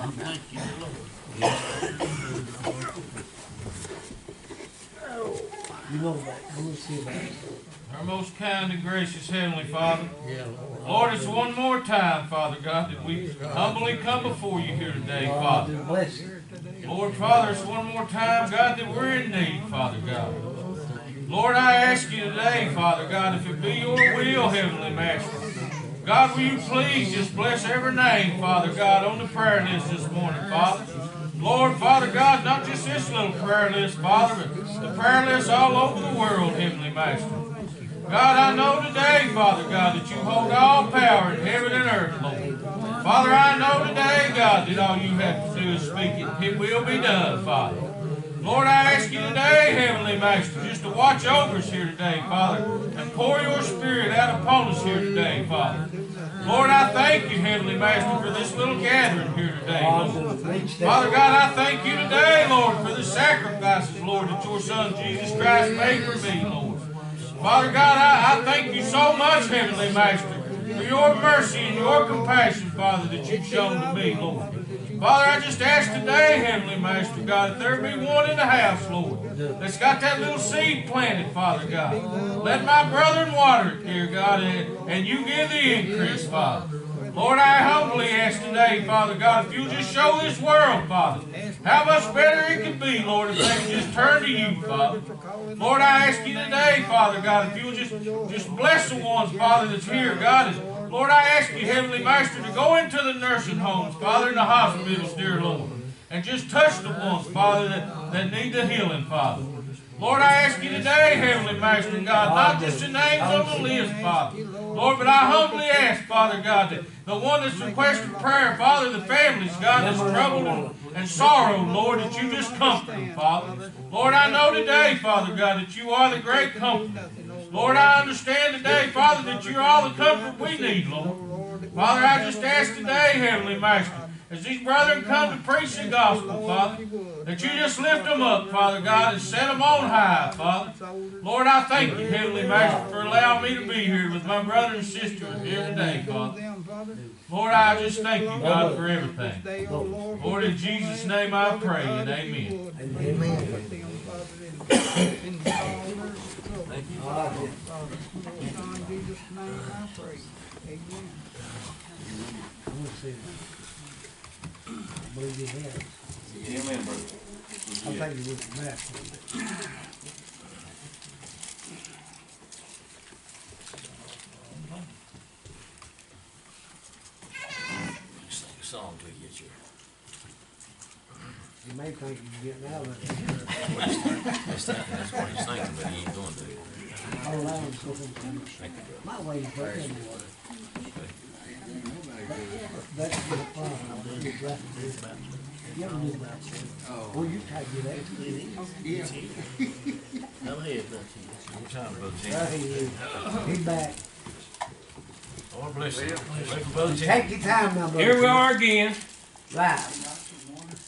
Thank you, Lord. You know that. We'll see about it. Our most kind and gracious Heavenly Father, Yeah, Lord. Lord, it's one more time, Father God, that we humbly come before you here today, Father. Bless you. Lord, Father, it's one more time, God, that we're in need, Father God. Lord, I ask you today, Father God, if it be your will, Heavenly Master, God, will you please just bless every name, Father God, on the prayer list this morning, Father. Lord, Father God, not just this little prayer list, Father, but the prayer list all over the world, Heavenly Master. God, I know today, Father God, that you hold all power in heaven and earth, Lord. Father, I know today, God, that all you have to do is speak it. It will be done, Father. Lord, I ask you today, Heavenly Master, just to watch over us here today, Father, and pour your Spirit out upon us here today, Father. Lord, I thank you, Heavenly Master, for this little gathering here today, Lord. Father God, I thank you today, Lord, for the sacrifices, Lord, that your Son, Jesus Christ, made for me, Lord. Father God, I thank you so much, Heavenly Master, for your mercy and your compassion, Father, that you've shown to me, Lord. Father, I just ask today, Heavenly Master, God, if there be one in the house, Lord, that's got that little seed planted, Father God. Let my brethren water it, dear God, and you give the increase, Father. Lord, I humbly ask today, Father God, if you'll just show this world, Father, how much better it could be, Lord, if they can just turn to you, Father. Lord, I ask you today, Father God, if you'll just bless the ones, Father, that's here, God. Lord, I ask you, Heavenly Master, to go into the nursing homes, Father, in the hospitals, dear Lord, and just touch the ones, Father, that need the healing, Father. Lord, I ask you today, Heavenly Master, God, not just the names on the list, Father, Lord, but I humbly ask, Father God, that the one that's requesting prayer, Father, the families, God, that's troubled and sorrow, Lord, that you just comfort them, Father. Lord, I know today, Father God, that you are the great comforter. Lord, I understand today, Father, that you're all the comfort we need, Lord. Father, I just ask today, Heavenly Master, as these brethren come to preach the gospel, Father, that you just lift them up, Father God, and set them on high, Father. Lord, I thank you, Heavenly Master, for allowing me to be here with my brother and sister here today, Father. Lord, I just thank you, God, for everything. Lord, in Jesus' name I pray, and amen. Amen. Thank you. In Jesus' name I pray. Amen. I want to see it. I believe you have. Amen, brother. I'll take you with the map. Sing a song till you get your. You may think you're getting out of it. That's what he's thinking, but he ain't going to. I'll allow him to go from Thank you, brother. my way is right in the water. That's the fun. I'll do it right. You ever do that? Well, you try to do that. Come ahead, brother. Your time, brother. Right here. He's back. Lord bless you. Brother Tim. Take your time now, brother. Here we are again, Right.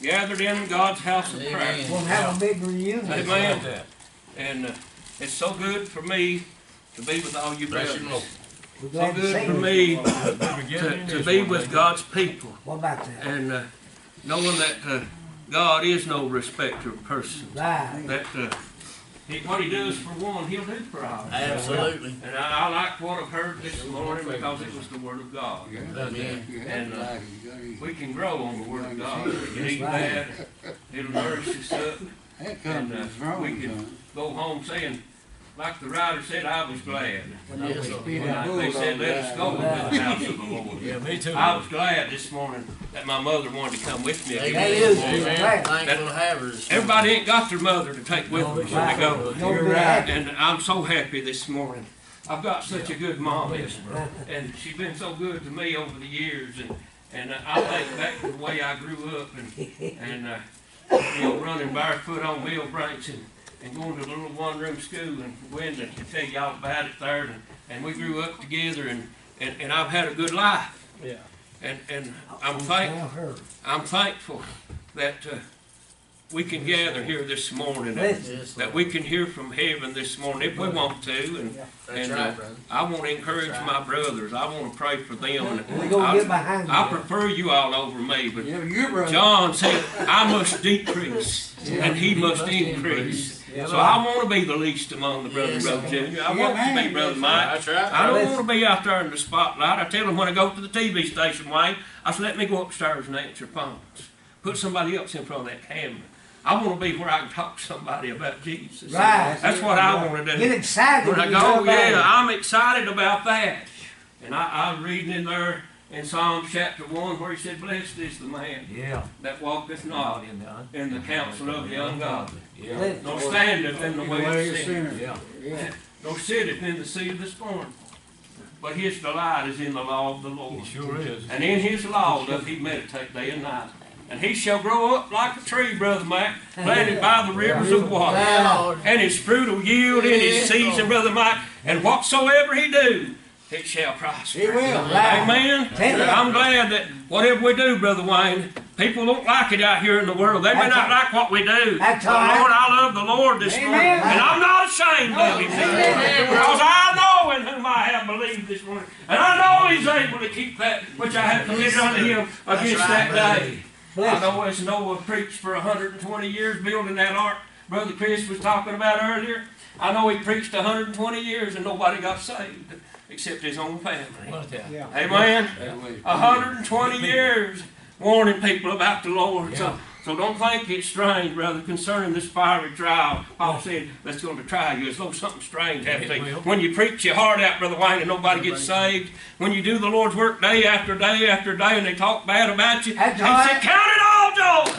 gathered in God's house of prayer. We'll have a big reunion. Amen. And it's so good for me to be with all you Bless you, brothers. Lord. We're So glad to good see for you. me to be with God's people What about that? and knowing that God is no respecter of persons. Right. That what He does for one, He'll do for all. Absolutely. And I like what I've heard this morning because it was the Word of God. Amen. And we can grow on the Word of God. We can eat that. It'll nourish us up. And we can go home saying, like the writer said, I was glad. Yes, sir. When they said, let us go into the house of the Lord. Yeah, me too. I was glad this morning that my mother wanted to come with me That again. is Amen. right. Thankful to have her this morning. Everybody ain't got their mother to take with them when they go. You're right. And I'm so happy this morning. I've got such a good mom, and she's been so good to me over the years. And I think back to the way I grew up and running barefoot on wheel breaks and going to the little one-room school, and Gwenda can tell you all about it there. And we grew up together, and I've had a good life. Yeah. And I'm thankful that we can gather here this morning, that we can hear from heaven this morning if we want to. And I want to encourage my brothers. I want to pray for them. We're going to get behind you. I prefer you all over me, but John said, I must decrease and he must increase. So I want to be the least among the brothers, Brother Junior. I want to be Brother Mike. I don't want to be out there in the spotlight. I tell them when I go to the TV station, Wayne, I said, let me go upstairs and answer phones. Put somebody else in front of that camera. I want to be where I can talk to somebody about Jesus. Right. That's what I want to do. Get excited. When I go, yeah, I'm excited about that. And I was reading in there in Psalm chapter 1 where he said, blessed is the man that walketh not in the counsel of the ungodly, nor standeth in the way of sinners, nor sitteth in the seat of the scornful. But his delight is in the law of the Lord. It sure is. And in his law doth he meditate day and night. And he shall grow up like a tree, Brother Mike, planted by the rivers of water. And his fruit will yield in his season, Brother Mike. And whatsoever he do, it shall prosper. He will. Amen. I'm glad that whatever we do, Brother Wayne, people don't like it out here in the world. They may not like what we do. But Lord, I love the Lord this morning. And I'm not ashamed of him. Because I know in whom I have believed this morning. And I know he's able to keep that which I have committed unto him against that day. I know as Noah preached for 120 years building that ark Brother Chris was talking about earlier. I know he preached 120 years and nobody got saved except his own family. Amen? 120 years warning people about the Lord. So don't think it's strange, brother, concerning this fiery trial. Paul said that's going to try you as though something strange happened. When you preach your heart out, Brother Wayne, and nobody gets saved. When you do the Lord's work day after day after day and they talk bad about you, he said, count it all joy.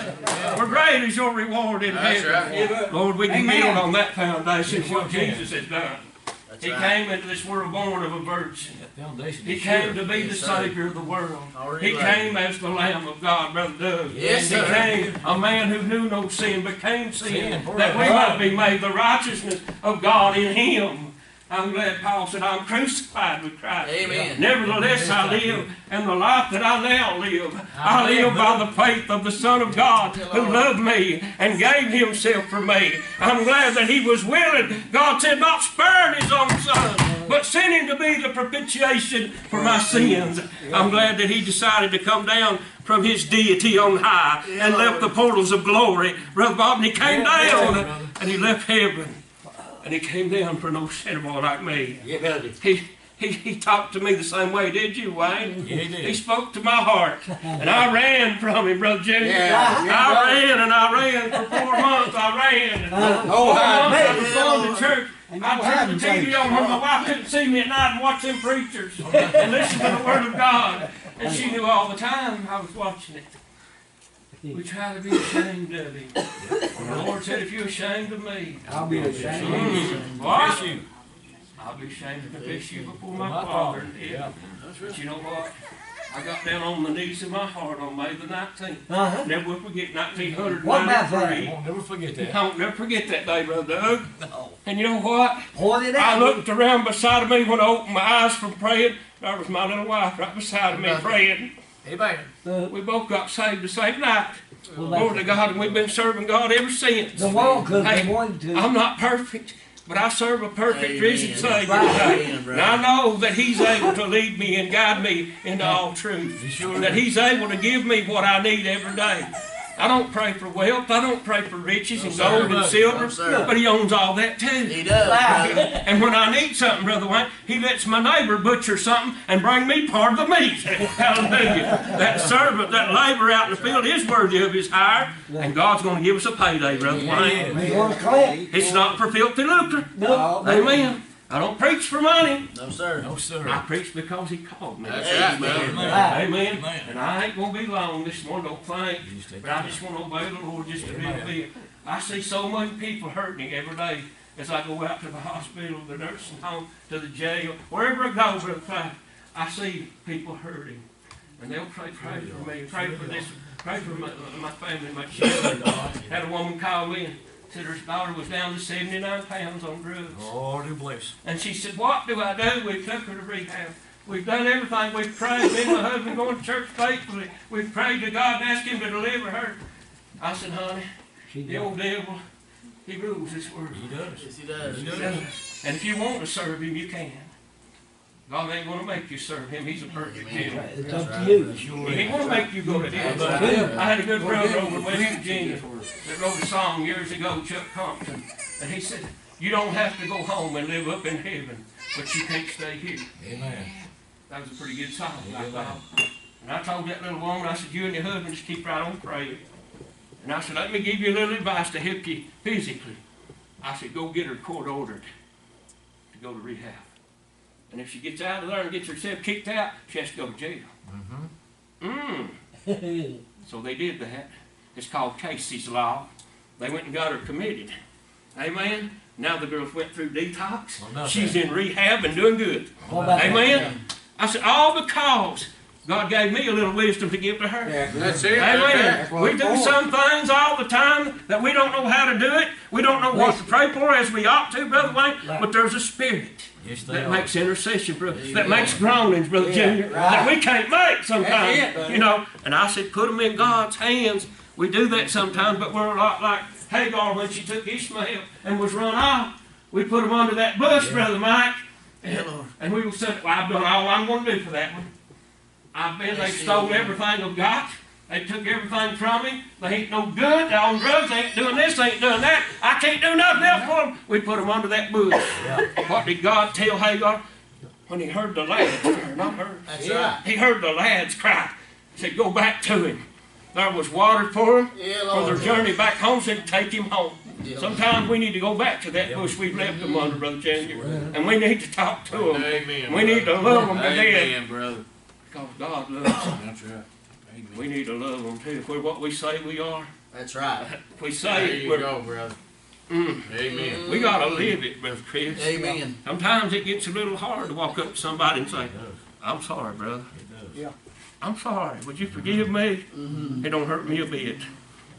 For great is your reward in heaven. Lord, we can build on that foundation what Jesus has done. He came into this world born of a virgin. He came to be the Savior of the world. He came as the Lamb of God, Brother Doug. He came a man who knew no sin, became sin, that we might be made the righteousness of God in Him. I'm glad Paul said, I'm crucified with Christ. Amen. Nevertheless I live, and the life that I now live, I live by the faith of the Son of God who loved me and gave Himself for me. I'm glad that He was willing. God said not sparing His own Son, but sent Him to be the propitiation for my sins. I'm glad that He decided to come down from His deity on high and left the portals of glory. Brother Bob, and He came down and He left heaven. And He came down for no sinner boy like me. He talked to me the same way, did you, Wayne? Yeah, he did. He spoke to my heart. And I ran from him, Brother Junior. I ran for 4 months. I ran. 4 months I was going to church. I turned the TV on when my wife couldn't see me at night and watch them preachers and listen to the Word of God. And she knew all the time I was watching it. We try to be ashamed of Him. And the Lord said, if you're ashamed of me, I'll be ashamed of you. What? I'll be ashamed to confess you before my Father in heaven. But you know what? I got down on my knees in my heart on May the 19th. Never will forget 1993. I'll never forget that. I won't never forget that day, Brother Doug. No. And you know what? I looked around beside of me when I opened my eyes from praying. There was my little wife right beside of me praying. Amen. We both got saved the same night. Glory to God, and we've been serving God ever since. The world could have wanted to. I'm not perfect, but I serve a perfect risen Savior today. And I know that He's able to lead me and guide me into all truth. And that He's able to give me what I need every day. I don't pray for wealth. I don't pray for riches and gold and silver. But He owns all that too. He does. And when I need something, Brother Wayne, He lets my neighbor butcher something and bring me part of the meat. Hallelujah. That servant, that labor out in the field is worthy of his hire. And God's going to give us a payday, Brother Wayne. It's not for filthy lucre. No. Amen. I don't preach for money. No, sir. No, sir. I preach because He called me. That's right, man. Amen. Amen. And I ain't going to be long this morning, don't think. But I just want to obey the Lord just a little bit. I see so many people hurting every day as I go out to the hospital, the nursing home, to the jail, wherever I go, Brother Clyde, I see people hurting. And they'll pray for me, pray for this, pray for my family, my children. Had a woman call me and said her daughter was down to 79 pounds on drugs. Oh, do bless. And she said, what do I do? We took her to rehab. We've done everything. We've prayed. Me and my husband going to church faithfully. We've prayed to God and asked Him to deliver her. I said, honey, The old devil, he rules this world. He does. Yes, he does. He does. And if you want to serve him, you can. God ain't going to make you serve him. He's a perfect man. It's up to you. He ain't going to make you go to hell. I had a good brother over in West Virginia that wrote a song years ago, Chuck Compton, and he said, you don't have to go home and live up in heaven, but you can't stay here. Amen. That was a pretty good song, I thought. And I told that little woman, I said, you and your husband just keep right on praying. And I said, let me give you a little advice to help you physically. I said, go get her court ordered to go to rehab. And if she gets out of there and gets herself kicked out, she has to go to jail. So they did that. It's called Casey's Law. They went and got her committed. Amen. Now the girl's went through detox. She's in rehab and doing good. Amen. I said, all because God gave me a little wisdom to give to her. Yeah, that's it. Amen. We do some things all the time that we don't know how to do it. We don't know what to pray for as we ought to, Brother Wayne. But there's a spirit that makes intercession, brother. That makes groanings, Brother Junior, that we can't make sometimes. You know. And I said, put them in God's hands. We do that sometimes, but we're a lot like Hagar when she took Ishmael and was run off. We put them under that bush, Brother Mike. And we said, well, I've done all I'm going to do for that one. They stole everything I've got. They took everything from me. They ain't no good. They're on drugs. They ain't doing this. They ain't doing that. I can't do nothing else for them. We put them under that bush. What did God tell Hagar? When he heard the lads cry, not her. That's right. He heard the lads cry. He said, go back to him. There was water for him. For their journey back home, said, take him home. Sometimes we need to go back to that bush we left them under, Brother Junior. And we need to talk to them. Amen. We need to love them to death. Amen, brother. Because God loves them. That's right. Amen. We need to love them too. If we're what we say we are, That's right. if we There say you we're, go, brother. Amen. we got to live it, Brother Chris. Amen. Sometimes it gets a little hard to walk up to somebody and say, I'm sorry, brother. Yeah. I'm sorry. Would you forgive me? It don't hurt me a bit.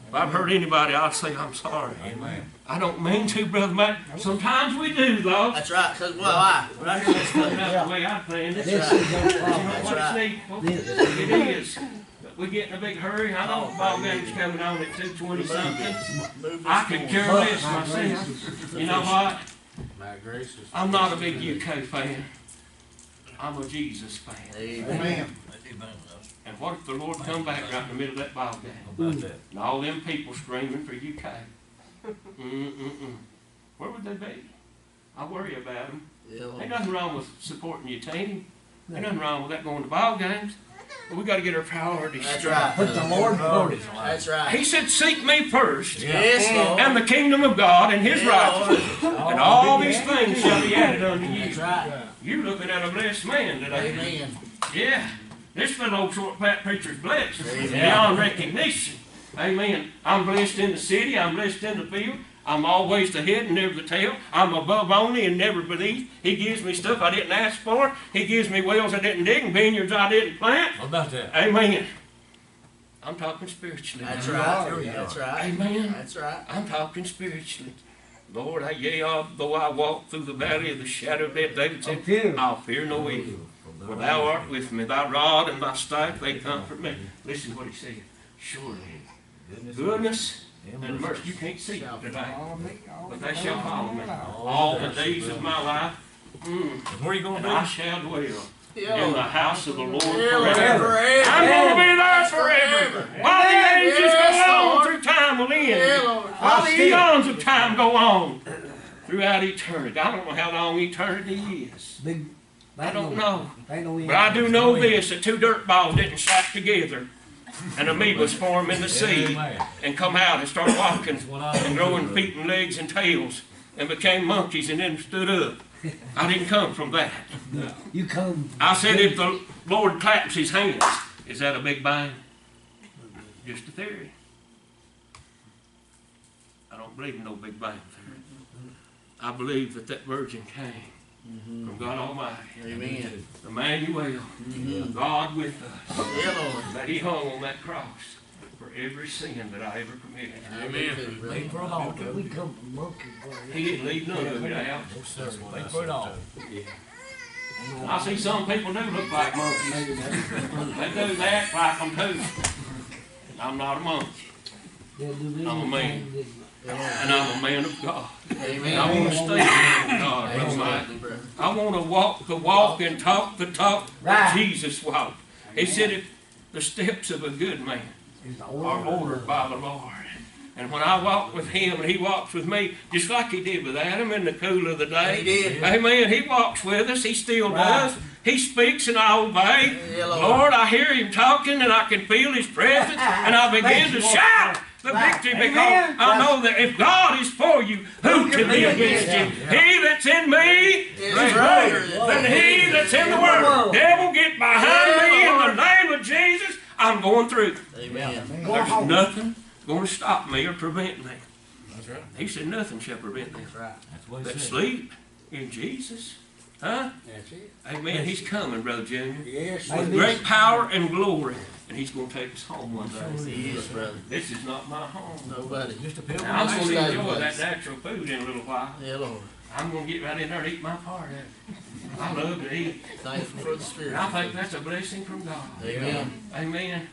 If I've hurt anybody, I'll say I'm sorry. Amen. I don't mean to, Brother Matt. Sometimes we do, though. That's right. Because, well, I. Right here, let's go. That's the way I planned it. This is your problem. That's What right. it's neat. It is. But we get in a big hurry. I know the ball game's coming on at 2:20 something. I could care less myself. You know what? My gracious. I'm not a big UK fan. I'm a Jesus fan. Amen. And what if the Lord come back right in the middle of that ball game? And all them people screaming for UK. Where would they be? I worry about them. Ain't nothing wrong with supporting your team. Ain't nothing wrong with that going to ball games. But we got to get our priorities That's straight. right. Put the Lord first. That's right. He said, seek me first, Yes, Lord. and the kingdom of God and his righteousness, and all these things shall be added unto you. That's right. You looking at a blessed man today. Amen. Yeah. This little old short fat preacher's blessed beyond recognition. Amen. I'm blessed in the city. I'm blessed in the field. I'm always the head and never the tail. I'm above only and never beneath. He gives me stuff I didn't ask for. He gives me wells I didn't dig and vineyards I didn't plant. How about that? Amen. I'm talking spiritually. That's right. That's right. Amen. That's right. I'm talking spiritually. Lord, though I walk through the valley of the shadow of death, David said, I'll fear no evil. For thou art with me, thy rod and thy staff, they comfort me. Listen to what he said. Surely, goodness and mercy. You can't see it today, but they shall follow me all the days of my life. Where are you going And to I be? shall dwell in the house of the Lord Forever. forever. I'm going to be there forever. While the ages go on, through time will end. While the eons of time go on, throughout eternity. I don't know how long eternity is. I don't know. But I do know this, that two dirt balls didn't slap together and amoebas form in the sea and come out and start walking and growing feet and legs and tails and became monkeys and then stood up. I didn't come from that. You come. I said if the Lord claps his hands, is that a big bang? Just a theory. I don't believe in no big bang theory. I believe that virgin came from God Almighty. Amen. Emmanuel, God with us. Yeah, Lord. That he hung on that cross for every sin that I ever committed. Amen. Wait for it all. We come from monkeys. He didn't leave none of it out. Wait for it all. I see some people do look like monkeys. They do act like them too. I'm not a monkey. They'll do I'm a man. anything that And I'm a man of God. Amen. I want to stay a man of God, Brother Mike. I want to walk the walk and talk the talk that Jesus walked. He said, if the steps of a good man is the are ordered by the Lord. And when I walk with him and he walks with me, just like he did with Adam in the cool of the day. He did. Amen. He walks with us. He still does. He speaks and I obey. Yeah, Lord. Lord, I hear him talking and I can feel his presence. And I begin to shout the victory because I know that if God is for you, who can be against you? He that's in me is greater than he that's in the world. Devil, get behind me in the name of Jesus. I'm going through. Amen. There's nothing going to stop me or prevent me. That's right. He said nothing shall prevent me. That's right. That's what he That said. sleep in Jesus. Huh? That's it. Amen. He's coming, Brother Junior. Yes, With great power and glory. And he's going to take us home one day. he is, brother. This is not my home. Nobody. Just a pilgrim. Now, I'm going to Nice enjoy place. that natural food in a little while. Yeah, Lord. I'm going to get right in there and eat my part of it. I love to eat. Thankful for the Spirit. And I think that's a blessing from God. Amen. Amen.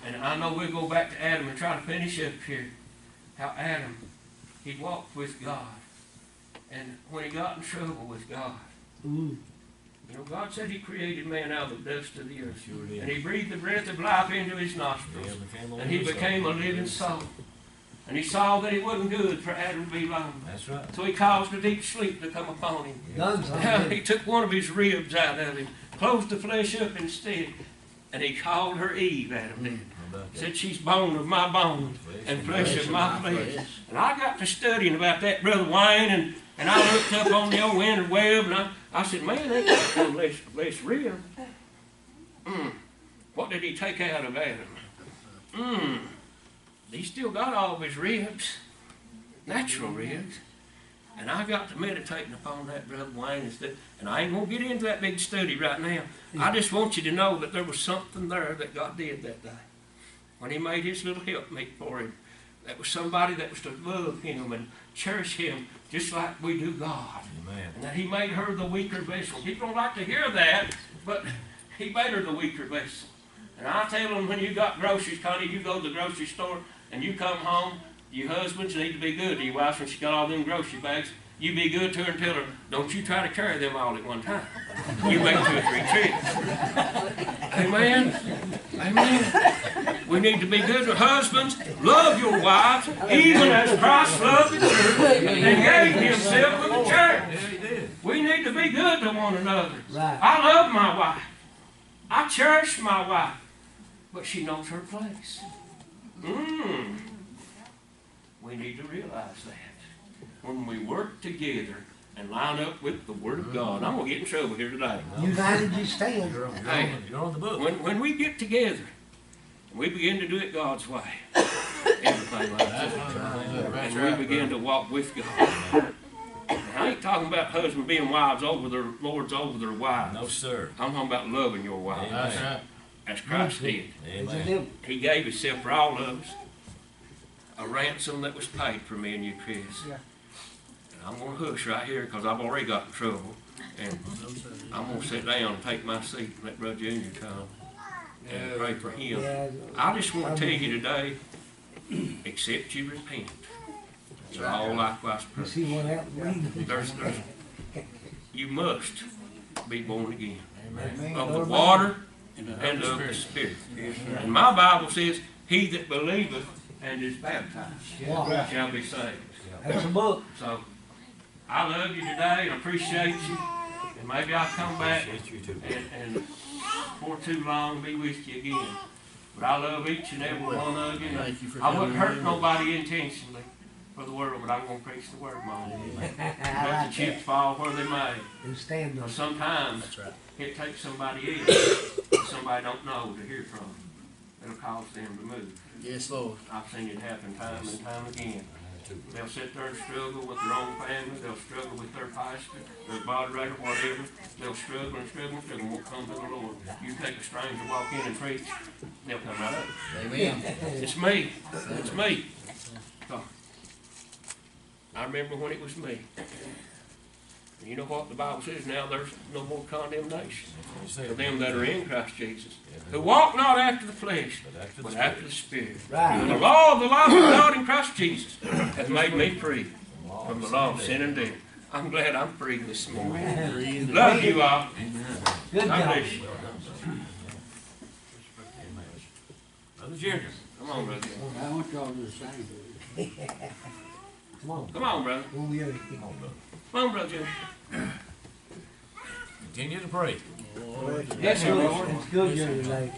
And I know we'll go back to Adam and try to finish up here. How Adam, he walked with God. And when he got in trouble with God, you know, God said he created man out of the dust of the earth. Sure did. And he breathed the breath of life into his nostrils. And he became a living soul. And he saw that it wasn't good for Adam to be alone. That's right. So he caused a deep sleep to come upon him. done something. He took one of his ribs out of him, closed the flesh up instead, and he called her Eve, Adam did. Said, she's bone of my bone and flesh of my flesh. And I got to studying about that, Brother Wayne, and I looked up on the old interweb, and I said, man, they got no less rib. What did he take out of Adam? He still got all of his ribs, natural ribs. And I got to meditating upon that, Brother Wayne, and I ain't going to get into that big study right now. I just want you to know that there was something there that God did that day. When he made his little helpmate for him, that was somebody that was to love him and cherish him just like we do God. Amen. And that he made her the weaker vessel. People don't like to hear that, but he made her the weaker vessel. And I tell them, when you got groceries, Connie, you go to the grocery store and you come home, you husbands need to be good to your wives when she got all them grocery bags. You be good to her and tell her, don't you try to carry them all at one time. You make 2 or 3 trips. Amen? Amen? We need to be good to husbands. Love your wives, even as Christ loved the church and gave himself for the church. We need to be good to one another. Right. I love my wife. I cherish my wife. But she knows her place. We need to realize that. When we work together and line up with the Word of God. I'm going to get in trouble here today. United you stand. Hey, You're on the book. when we get together and we begin to do it God's way, everything like that, and we begin to walk with God. I ain't talking about husbands being wives over their lords over their wives. No, sir. I'm talking about loving your wife. That's right. As Christ did. Amen. He gave himself for all of us. A ransom that was paid for me and you, Chris. Yeah. And I'm going to hush right here because I've already got in trouble. And I'm going to sit down and take my seat and let Brother Junior come and pray for him. Yeah, I just want to tell you today, except you repent, you're all likewise you pray. see what happened? There's, you must be born again Amen. of the water and of the Spirit. And my Bible says, he that believeth and is baptized Wow. shall be saved. That's a book. So, I love you today and appreciate you. And maybe I'll come back Appreciate you too. and before too long be with you again. But I love each and every one of you. Thank you for I wouldn't coming hurt in. nobody intentionally for the world, but I'm going to preach the word, Mom. I Let the like chips that. fall where they may. And stand on But it. sometimes That's right. it takes somebody else that somebody don't know to hear from. It'll cause them to move. Yes, Lord. I've seen it happen time and time again. They'll sit there and struggle with their own family. They'll struggle with their pastor, their moderator, whatever. They'll struggle and struggle and struggle and won't come to the Lord. You take a stranger, walk in and preach, they'll come right up. Amen. It's me. It's me. So, I remember when it was me. You know what the Bible says now? There's no more condemnation You for said, them that are in Christ Jesus, who walk not after the flesh, but after the Spirit. Right. And the law of the life of God in Christ Jesus has made me free from the law of sin and death. I'm glad I'm free this morning. Love you all. Good God job. bless you. Brother Junior. Come on, brother. I want y'all to do the same. Come on. Come on, brother. Oh, yeah. Come on, brother Jim. Continue to pray. Yes, sir, Lord. It's good here today.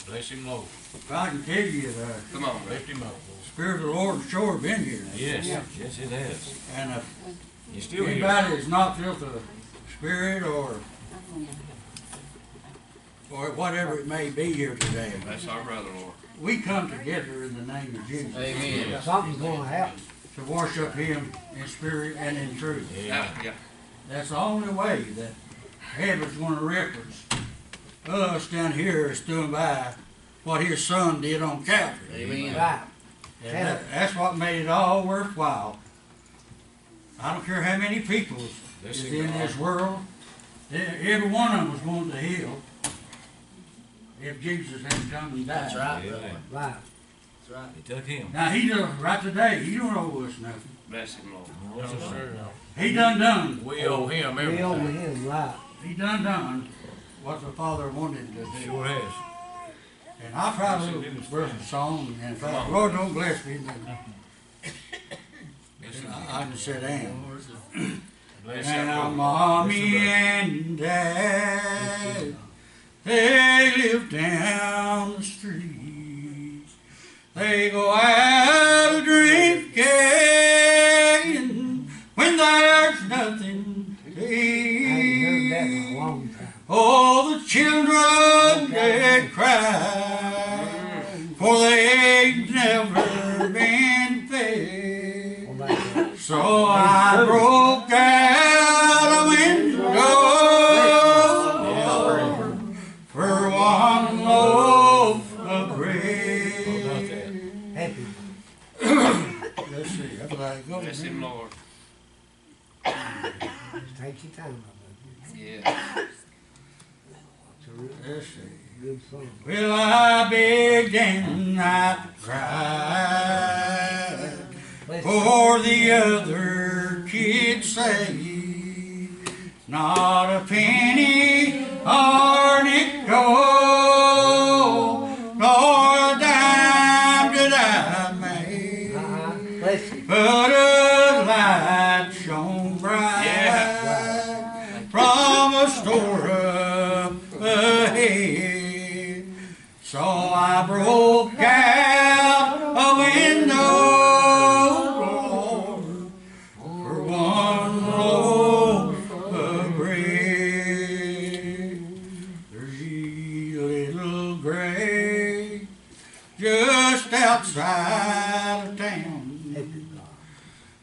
Bless him, Lord. I can tell you, the Come on, brother. Lift him up. Spirit of the Lord has sure been here. Yes, yes, it has. And He's still here. anybody that's not filled with the Spirit or whatever it may be here today, That's our brother, Lord. we come together in the name of Jesus Amen. Something's gonna happen. to worship Him in spirit and in truth. Yeah. That's the only way that heaven's going to reference us down here stood by what His Son did on Calvary. Amen. Right. And that's what made it all worthwhile. I don't care how many people is in this world. Every one of them was going to hell if Jesus hadn't come and died. That's right, brother. Right. That's right. He took him. Now He does right today. He don't owe us nothing. Bless him, Lord. No, sir. He done. We owe him We over everything. him, right. He done what the Father wanted to do. Sure has. And I try to verse a song, and if the Lord don't bless me, then I can sit down. Bless him, Now, Lord. Mommy and Dad, they live down the street. They go out drinking when there's nothing to I ain't heard that in a eat. long time. Oh, the children, they cry, for they've never been fed. What about that? So I broke out a window for one loaf of bread. Happy. Let's see, that's how it goes. Bless him, Lord. Take your time, my Yeah. brother. Let's see. Good song. Well, I begged and I cried for the other kids' sake. Not a penny or nickel, nor a dime did I make, Bless you. but a light shone bright from a store up ahead. So I broke out a window, Lord, for one loaf of bread. There's a little grave just outside of town, Happy God.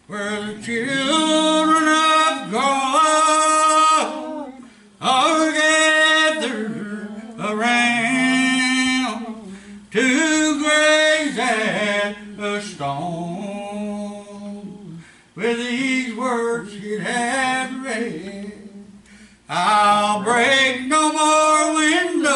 where the children of God are gathered around to graze at a stone. With these words it had read, I'll break no more windows,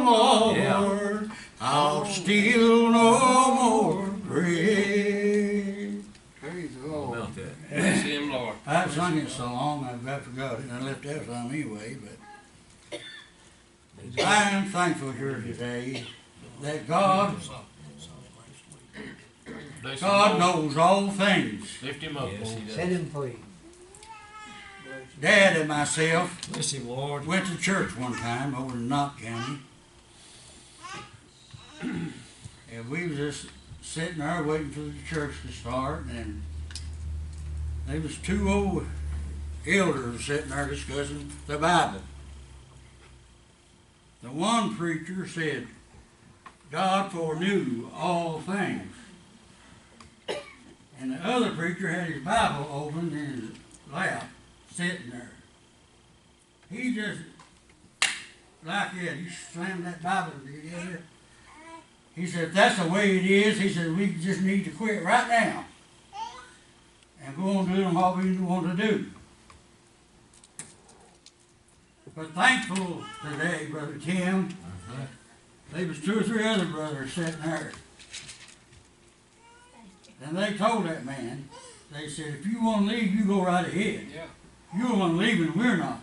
Lord. I'll steal no more bread. Praise the How Lord. about that? Bless him, Lord. I've sung it so long I forgot it. I left out some anyway, but I am thankful here today that God Bless him, God Lord. knows all things. Lift him up, Yes, Lord. he does. Set him free. Dad and myself Bless him, Lord. went to church one time over in Knott County. And we was just sitting there waiting for the church to start, and there was two old elders sitting there discussing the Bible. The one preacher said, God foreknew all things. And the other preacher had his Bible open in his lap, sitting there. He just, like that, he slammed that Bible together. He said, if that's the way it is, he said, we just need to quit right now. and go on doing what we want to do. But thankful today, Brother Tim, there was 2 or 3 other brothers sitting there. And they told that man, they said, if you want to leave, you go right ahead. Yeah. You're the one leaving, we're not.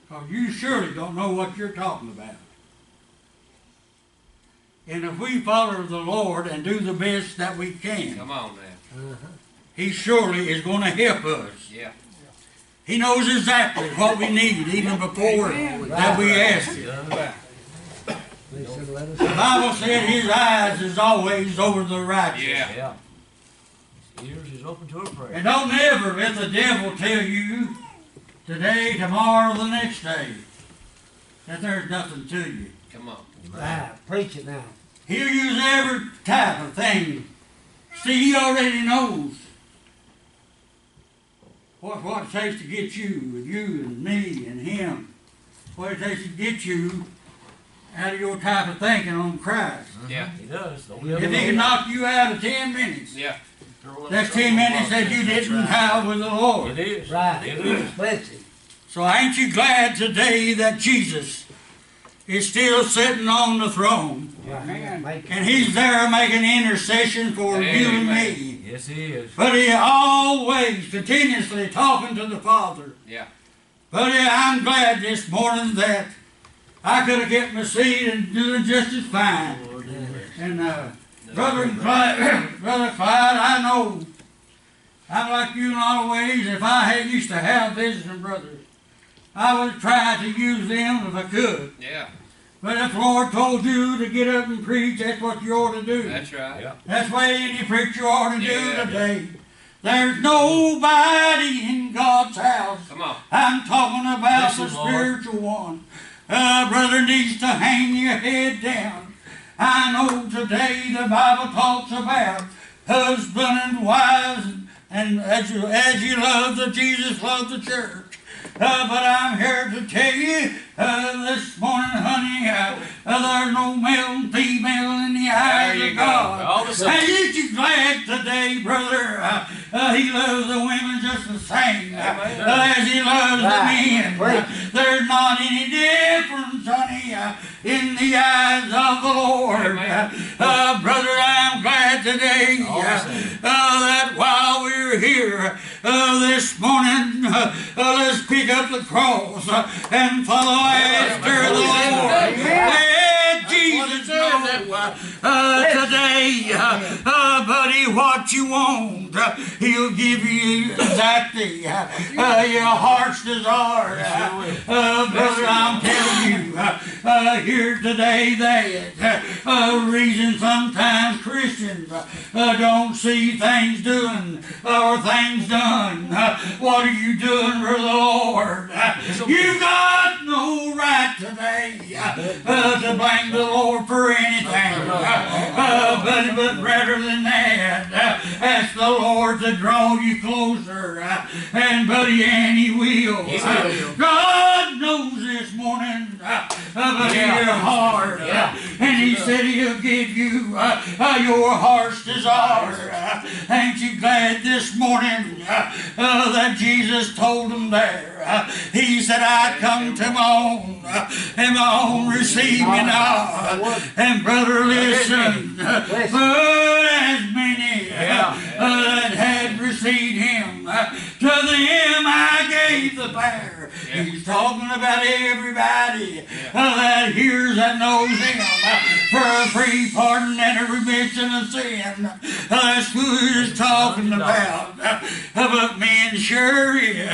Because you surely don't know what you're talking about. And if we follow the Lord and do the best that we can, Come on now. He surely is going to help us. Yeah. He knows exactly what we need even before that we ask Him. They said, let us. The Bible said His eyes is always over the righteous. Yeah. Ears is open to a prayer. And don't ever let the devil tell you today, tomorrow, the next day that there's nothing to you. Come on. Ah, preach it now. He'll use every type of thing. See, He already knows what it takes to get you and me and him. What it takes to get you out of your type of thinking on Christ. Yeah. He does. Don't If He can knock you out of 10 minutes, Yeah. that's 10 minutes that you didn't have with the Lord. It is. Right. It is. Bless Him. So ain't you glad today that Jesus is still sitting on the throne? Right. Make it. And He's there making intercession for you and me. Yes, He is. But He always continuously talking to the Father. Yeah. But I'm glad this morning that I could have kept my seat and doing just as fine. And Brother Clyde, I know I'm like you in a lot of ways. If I had used to have visiting brothers, I would try to use them if I could. Yeah. But if the Lord told you to get up and preach, that's what you ought to do. That's right. Yeah. That's what any preacher ought to do Yeah. today. There's nobody in God's house. Come on. I'm talking about Bless the him, Lord. spiritual one. Brother needs to hang your head down. I know today the Bible talks about husband and wives, and as you love the Jesus loved the church. But I'm here to tell you this morning, honey, there's no male and female in the eyes There you of go. God. All the same. And ain't you glad today, brother? He loves the women just the same as He loves the men. There's not any difference, honey, in the eyes of the Lord. Brother, I'm glad today that while we're here this morning, let's pick up the cross and follow after the Lord. Let Jesus know today, buddy, what you want. He'll give you exactly your heart's desire. Brother, I'm telling you here today that reason sometimes Christians don't see things doing or things done. What are you doing for the Lord? You got no right today to blame the Lord for anything. But rather than that, ask the Lord to draw you closer. And buddy, and He will. God knows this morning about your heart. And He said He'll give you your heart's desire. Ain't you glad this morning that Jesus told them there? He said, I come to my own, and my own receive me not. And brother, listen, but as many that had received Him, to them I gave the power. He's talking about everybody that hears and knows Him for a free pardon and a remission of sin. That's who He's talking about. But me and Sherry,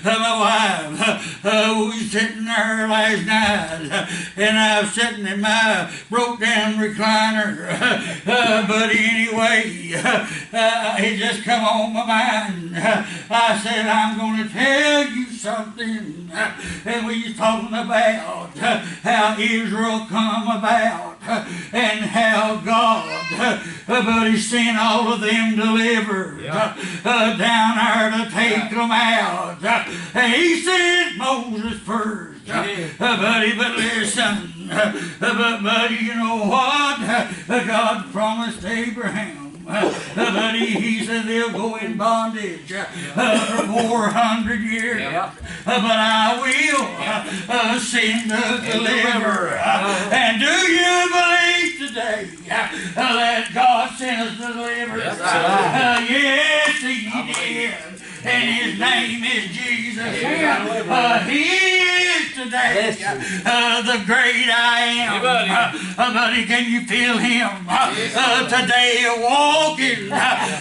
my wife, we was sitting there last night, and I was sitting in my broke down recliner. But anyway, it just come on my mind. I said, I'm going to tell you something. And we was talking about how Israel come about and how God, but He sent all of them delivered down there to take them out. And He sent Moses first. Buddy, but listen, buddy, you know what? God promised Abraham But he said they'll go in bondage for 400 years. But I will send a deliverer. And do you believe today that God sent us a deliverer? Yes, he did. And his name is Jesus. He is today the great I am. Buddy, can you feel him today walking?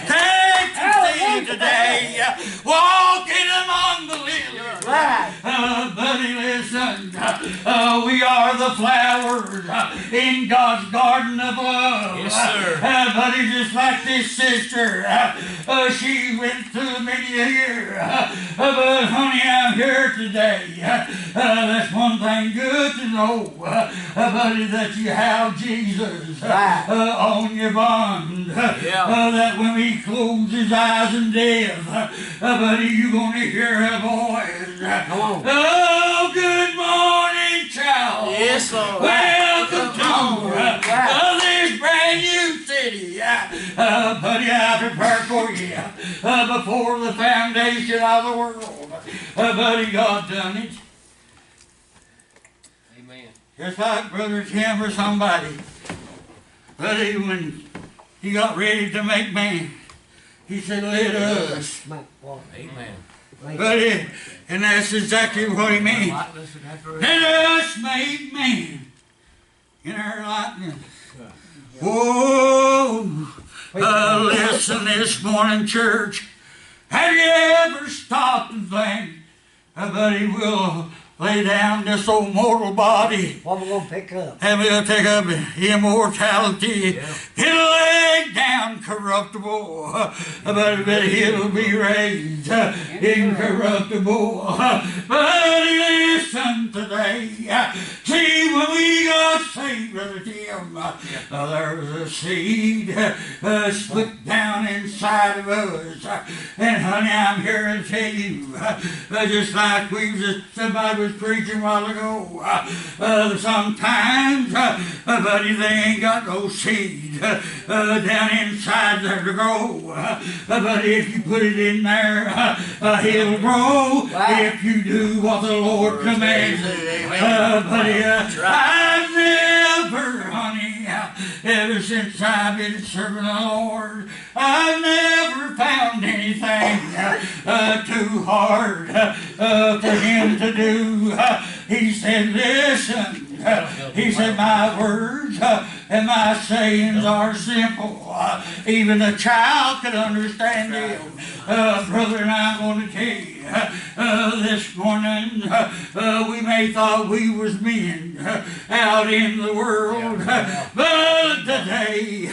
Take to see today walking among the lilies. Buddy, listen. We are the flowers in God's garden of love. Yes, sir. Buddy, just like this sister, she went through many a year. But honey, I'm here today. That's one thing good to know, buddy, that you have Jesus on your bond. That when he closes his eyes in death, buddy, you're going to hear a voice. Oh, good morning, child. Yes, Lord. Welcome to this brand new city. Buddy, I prepared for you before the foundation of the world. Buddy, God done it. Amen. Just like Brother Tim or somebody. Buddy, when he got ready to make man, he said, let us. Amen. Buddy, and that's exactly what he means. Let us make man in our likeness. Whoa! Listen this morning, church. Have you ever stopped and think, buddy, we'll lay down this old mortal body. What we gonna pick up? And we'll take up immortality. It'll lay down corruptible, but it'll be raised incorruptible. But listen today. See, when we got saved, Brother Tim, there was a seed slipped down inside of us. And honey, I'm here to tell you, just like somebody was preaching a while ago, sometimes, buddy, they ain't got no seed down inside there to grow. But if you put it in there, it'll grow if you do what the Lord commands. Buddy, I've never, honey, ever since I've been serving the Lord, I've never found anything too hard for him to do. He said, listen. He said, my words and my sayings are simple. Even a child could understand them. Brother, and I'm going to tell you, this morning, we may thought we was men out in the world. But today,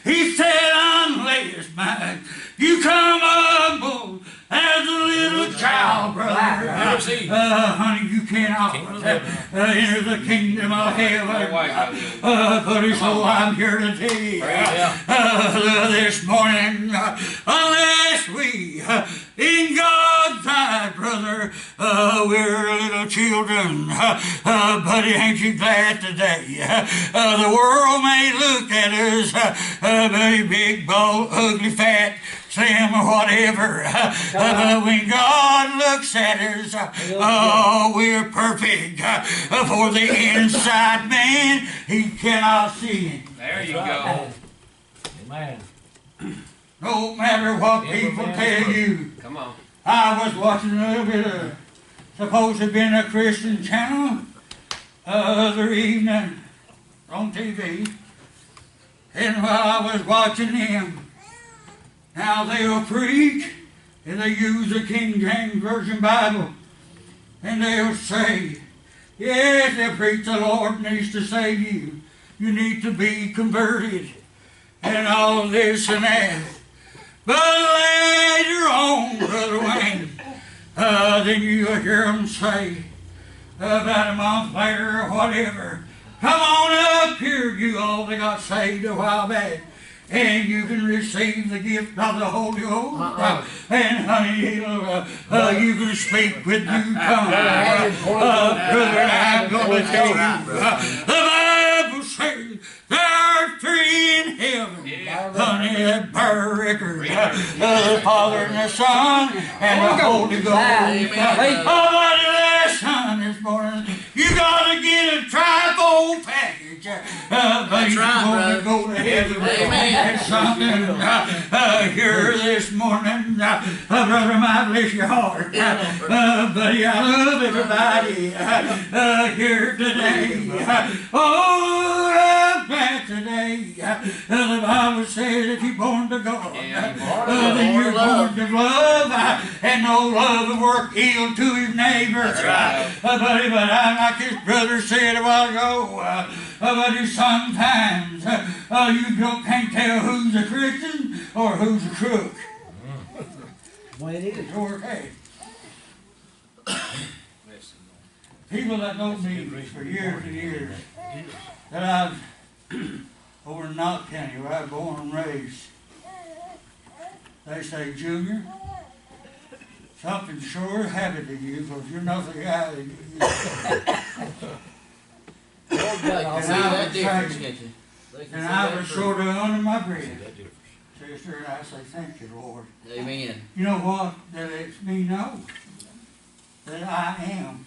he said, unless, man, you come humble as a little child, brother. Honey, you cannot enter the kingdom of heaven. Buddy, so I'm here to tell you this morning, unless we, in God's eye, brother, we're little children. Buddy, ain't you glad today? The world may look at us, very big, bold, ugly, fat, slim, or whatever. But when God looks at us, oh, we're perfect. For the inside man, he cannot see him. There you go. Amen. No matter what people tell you. Come on. I was watching a little bit of, supposed to have been a Christian channel, other evening on TV. And while I was watching them, now they'll preach, and they use the King James Version Bible, and they'll say, yes, they'll preach the Lord needs to save you. You need to be converted, and all this and that. But later on, Brother Wayne, then you'll hear them say, about a month later or whatever, come on up here, you all that got saved a while back. And you can receive the gift of the Holy Ghost. And honey, you can speak with new tongues. Brother, I'm going to tell you, the Bible says there are three in heaven, honey, that burn her record. The Father and the Son and the Holy Ghost. Somebody listen this morning. You gotta get a trifold package. But you're going to go to heaven. That's something here this morning. Brother, my bless your heart. Buddy, I love everybody here today. Oh, I'm glad today. The Bible says if you're born to God, then you're born to love, and no love will work ill to his neighbor. That's right. Buddy, but I'm like his brother said a while ago, but sometimes you can't tell who's a Christian or who's a crook. Well, it is. Okay. People that know me for years and years, that I've over in Knott County where I was born and raised, they say, Junior, something sure happened to you because you're not the guy that you and I was sort of under my breath. Sister, and I say, thank you, Lord. Amen. You know what? That lets me know that I am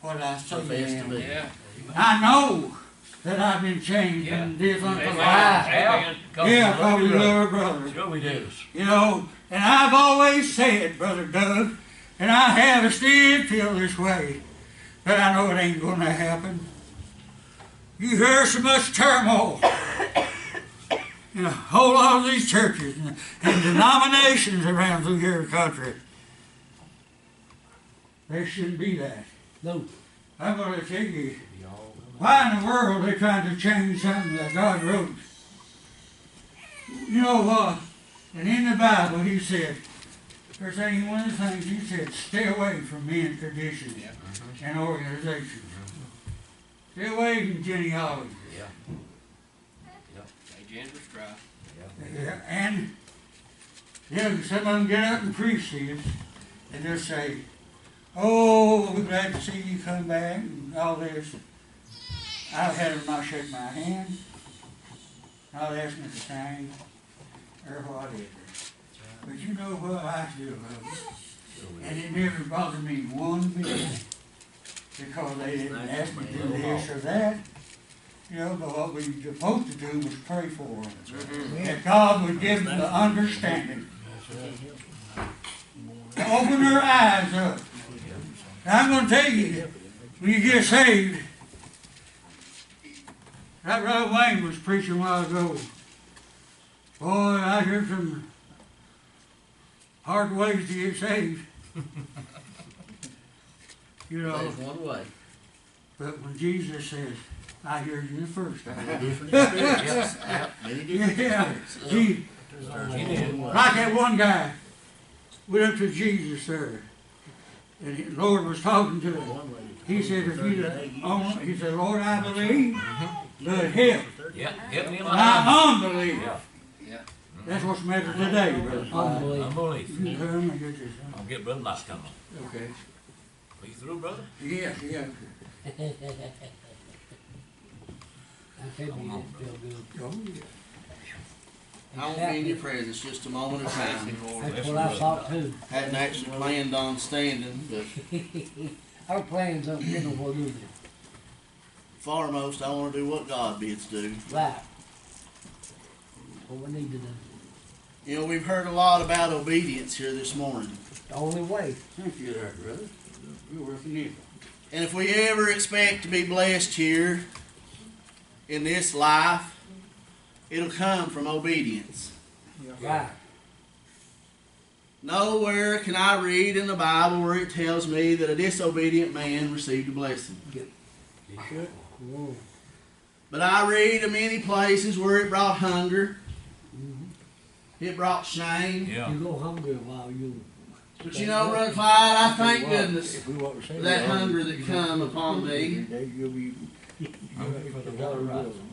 what I say I am. Yeah. I know that I've been changed and different for life. Yeah, because we love our brother. Sure we do. You know, and I've always said, Brother Doug, and I have still feel this way, but I know it ain't going to happen. You hear so much turmoil in a whole lot of these churches and denominations around through here in the country. There shouldn't be that. No. I'm going to tell you, why in the world are they trying to change something that God wrote? You know what? And in the Bible he said, there's ain't one of the things he said, stay away from men's traditions and organizations. Stay away from genealogy. Yeah, and some of them get up and preach this and just say, oh, we're glad to see you come back and all this. I've had them not shake my hand, not ask me to sing, or whatever. But you know what? I still love it. And it never bothered me one bit because they didn't ask me to do this or that. You know, but what we were supposed to do was pray for them. That God would give them the understanding. To open their eyes up. And I'm going to tell you, when you get saved, that Brother Wayne was preaching a while ago. Boy, I heard some hard ways to get saved. You know. There's one way. But when Jesus says, I hear you the first time. Yeah. He, like that one guy went up to Jesus there, and the Lord was talking to him. He said, he said, Lord, I believe, but help. Help me in My unbelief. Yeah. That's what's the matter today, brother. Unbelief. You come and get this. I'll get Brother Locke coming. Okay. Are you through, brother? Yeah. I tell you, it feel good. Oh, yeah. I won't be in your presence just a moment of time. That's what I thought too. Hadn't actually planned on standing, but Our plans don't get no more good. foremost, I want to do what God bids do. Right. What we need to do. You know, we've heard a lot about obedience here this morning. The only way. Thank you there, brother. You're working it. And if we ever expect to be blessed here in this life, it'll come from obedience. Right. Nowhere can I read in the Bible where it tells me that a disobedient man received a blessing. Whoa. But I read of many places where it brought hunger. It brought shame. Yeah. You go hungry while you. But you know, Brother Clyde, I thank goodness for that hunger that come upon me.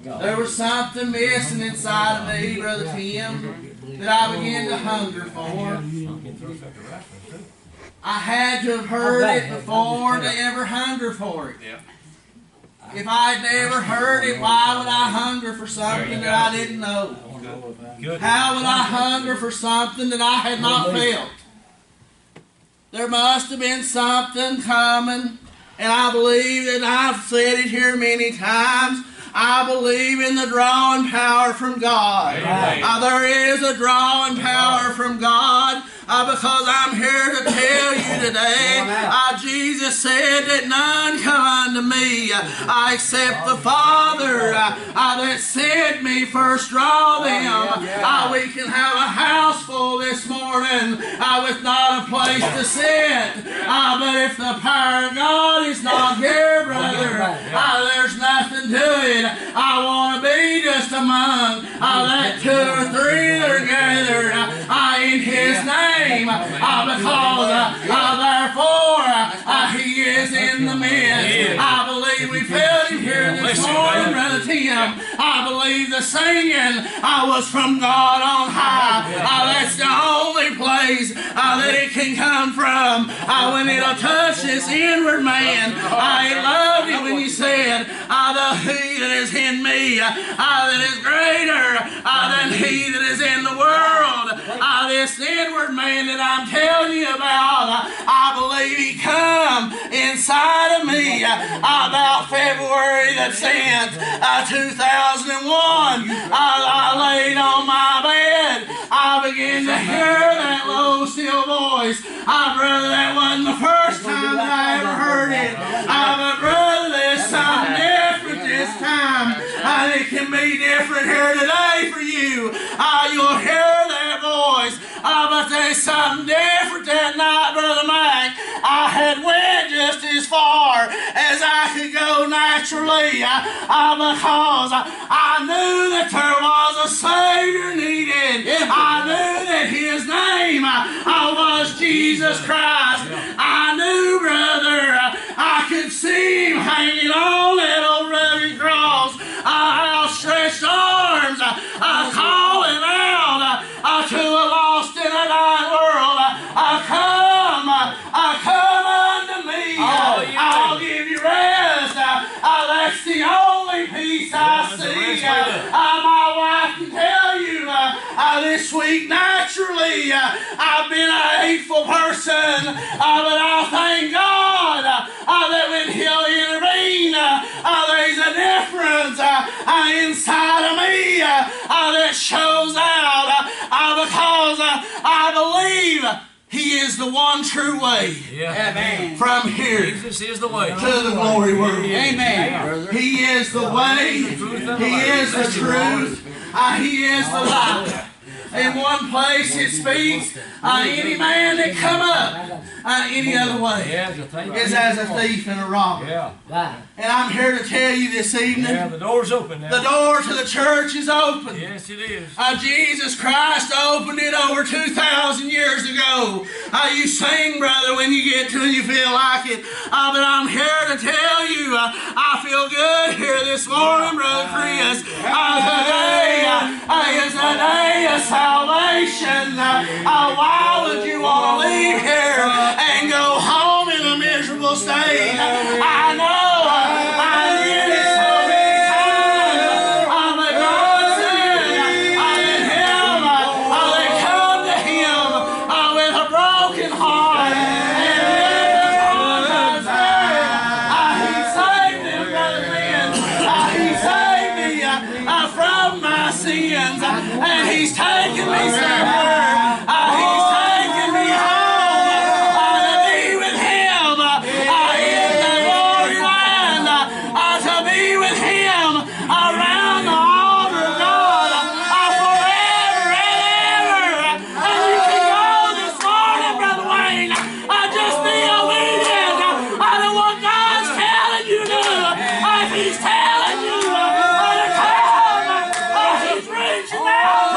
There was something missing inside of me, Brother Tim, that I began to hunger for. I had to have heard it before to ever hunger for it. If I had never heard it, why would I hunger for something that I didn't know? Good. How would I hunger for something that I had not felt? There must have been something coming, and I believe that I've said it here many times. I believe in the drawing power from God. There is a drawing power from God. Because I'm here to tell you today, Jesus said that none come unto me except the Father that sent me first draw them. We can have a house full this morning with not a place to sit. But if the power of God is not here, brother, there's nothing to it. I want to be just among that 2 or 3 that are gathered in His name. Because therefore He is in the midst. I believe we felt Him here this morning, Brother Tim. I believe the singing was from God on high. That's the only place that it can come from. When it'll touch this inward man. I loved it when you said, He that is in me that is greater than he that is in the world. This inward man that I'm telling you about, I believe he come inside of me about February the 10th, 2001. I laid on my bed. I began to hear that low, still voice. Brother, that wasn't the first time that I ever heard it. But brother, there's something different this time. It can be different here today for you. You'll hear that voice. But there's something different that night, Brother Mac. I had went just as far as I could go naturally because I knew that there was a Savior needed. I knew that His name was Jesus Christ. I knew, brother, I could see Him hanging on that old rugged cross. Outstretched arms, calling out to a lost and a dying world, come unto me. I'll give you rest. That's the only peace I see. My wife can tell you this week naturally I've been a hateful person, but I thank God that when He'll intervene, there's a difference inside of me that shows out because I believe He is the one true way. From here Jesus is the way to the glory world. Amen. He is the way. He is the truth. He is the light. In one place it speaks, any man that come up any other way is as a thief and a robber. And I'm here to tell you this evening, the door's open now. The door to the church is open. Yes, it is. Jesus Christ opened it over 2,000 years ago. You sing, brother, when you get to it, you feel like it. But I'm here to tell you, I feel good here this morning, Brother Chris. Today is a day of salvation. Why would you want to leave here and go home in a miserable state? I know I did it so many times. But God said, let him that come to Him with a broken heart and live upon He saved him, Brother Lynn. He saved me from my sins, and He's taken me somewhere. He's taken me home to be with Him in the glory land, to be with Him around the altar of God forever and ever. And you can go this morning, Brother Wayne. Just be obedient to what God's telling you to do. If He's telling you to come, He's reaching out.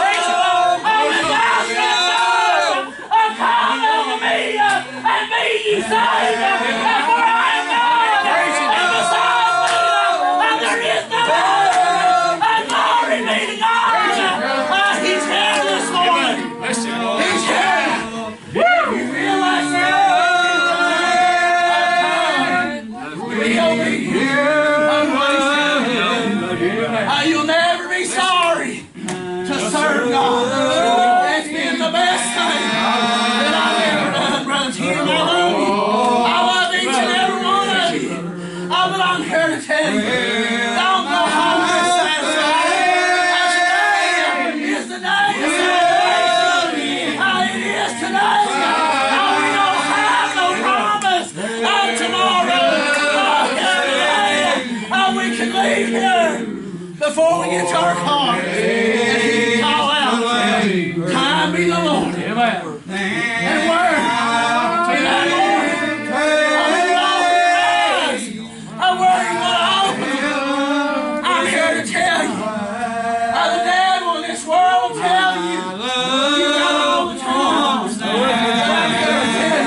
guitar card and he can call out, "Time be the Lord." Amen. And where? In that morning. I'm working on open. I'm here to tell you. The devil in this world will tell you. You got all the time. I'm here to tell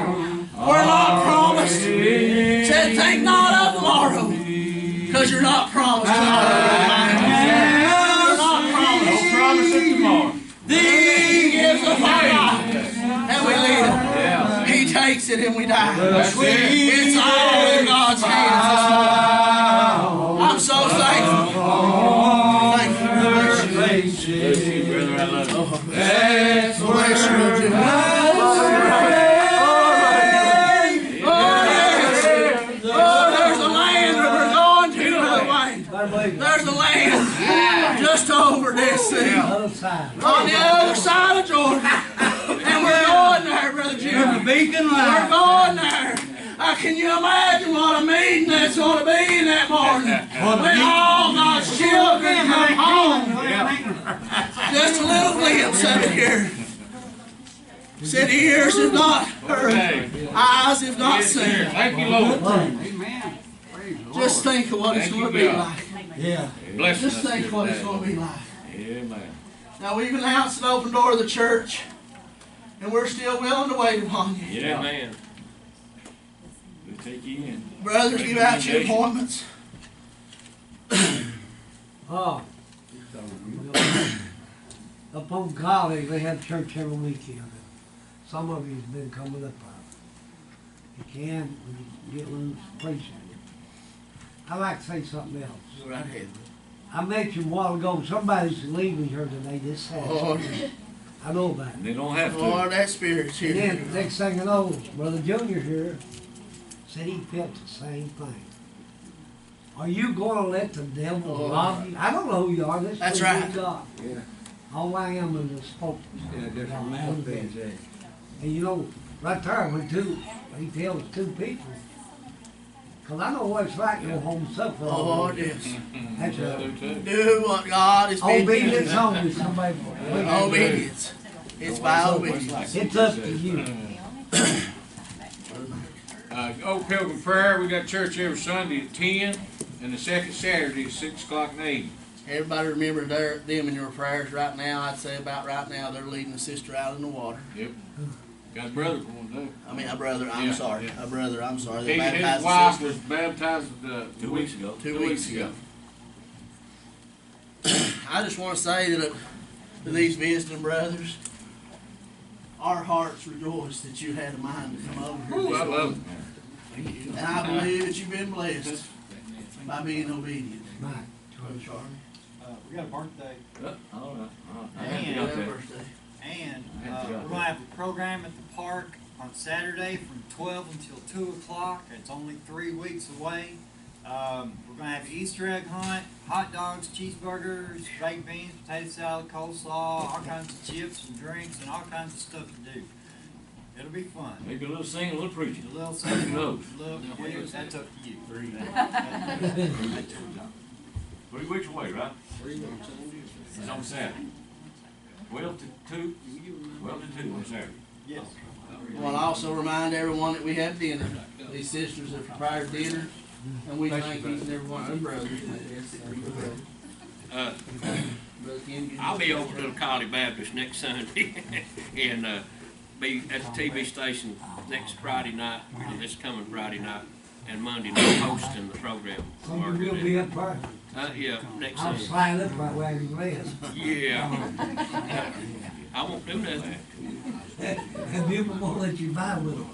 you. We're not promised. Said, think not of tomorrow. Because you're not promised tomorrow. You're not promised. No promise of tomorrow. He gives us our life. And we live. He takes it and we die. It's all in God's hands this morning. I'm so thankful. Thank you. Bless you. Brother, I love you. Bless you. There's a land that we're going to, Brother Wayne. There's a land just over this thing. Other side. On the other side of Jordan. And we're going there, Brother Jim. We're going there. Can you imagine what a meeting that's going to be in that morning? When all God's children come home. Just a little glimpse of it here. Said ears have not heard, eyes have not seen. Thank you, Lord. Amen. Just think of what it's going to be like. Yeah. Bless Just us. think of what it's going to be like. Amen. Now we've announced an open door of the church, and we're still willing to wait upon you. Yeah, man. We'll take you in. Brothers, give out your appointments. Oh. Up on college, they have church every weekend. Some of you's been coming up. You can, when you get loose, appreciate it. I'd like to say something else. Go right ahead. I mentioned a while ago, somebody's leaving here today, this Saturday. I know about it. They don't have to. Lord, that spirit's And here. then, next thing I know, Brother Junior here said he felt the same thing. Are you going to let the devil rob you? I don't know who you are. This That's is right. God. Yeah. All I am is a spokesman. Yeah, different mouthpiece. And you know, right there, he tells two people. Because I know what it's like to go home and suffer. Oh, yes. That's Do what God is bidding you to obedience do. only. Somebody. Obedience. It's by obedience. It's up to you. Old Pilgrim Prayer, we got church every Sunday at 10, and the second Saturday at 6 o'clock in the evening. Everybody remember them in your prayers right now. I'd say about right now they're leading a sister out in the water. Yep. Got a brother going too. I mean, a brother, I'm Yeah, sorry. yeah. A brother, I'm sorry. They His baptized wife the was sister baptized 2 weeks ago. 2 weeks ago. I just want to say that to these visiting brothers, our hearts rejoice that you had a mind to come over here. Ooh, this I love morning. it. And I believe that you've been blessed by being obedient. Right. Brother Charlie. We got a birthday, All right. Happy And- birthday. and I forgot we're gonna have a program at the park on Saturday from 12 until 2 o'clock. It's only 3 weeks away. We're gonna have Easter egg hunt, hot dogs, cheeseburgers, baked beans, potato salad, coleslaw, all kinds of chips and drinks, and all kinds of stuff to do. It'll be fun. Maybe a little singing, a little preaching. A little Who something, knows? that's up to you. 3 weeks away, right? It's on Saturday. 12 to 2. 12 to 2 on Saturday. Yes. I want to also remind everyone that we have dinner. These sisters have prepared dinner, and we thank each and every one of the brothers. Brother Ken, I'll be over to the Collie Baptist next Sunday and be at the TV station next Friday night, this coming Friday night, and Monday night hosting the program. So you will be up there. Yeah, next I'll Sunday. slide up right where you live. Yeah. I won't do nothing. And people won't let you buy with them.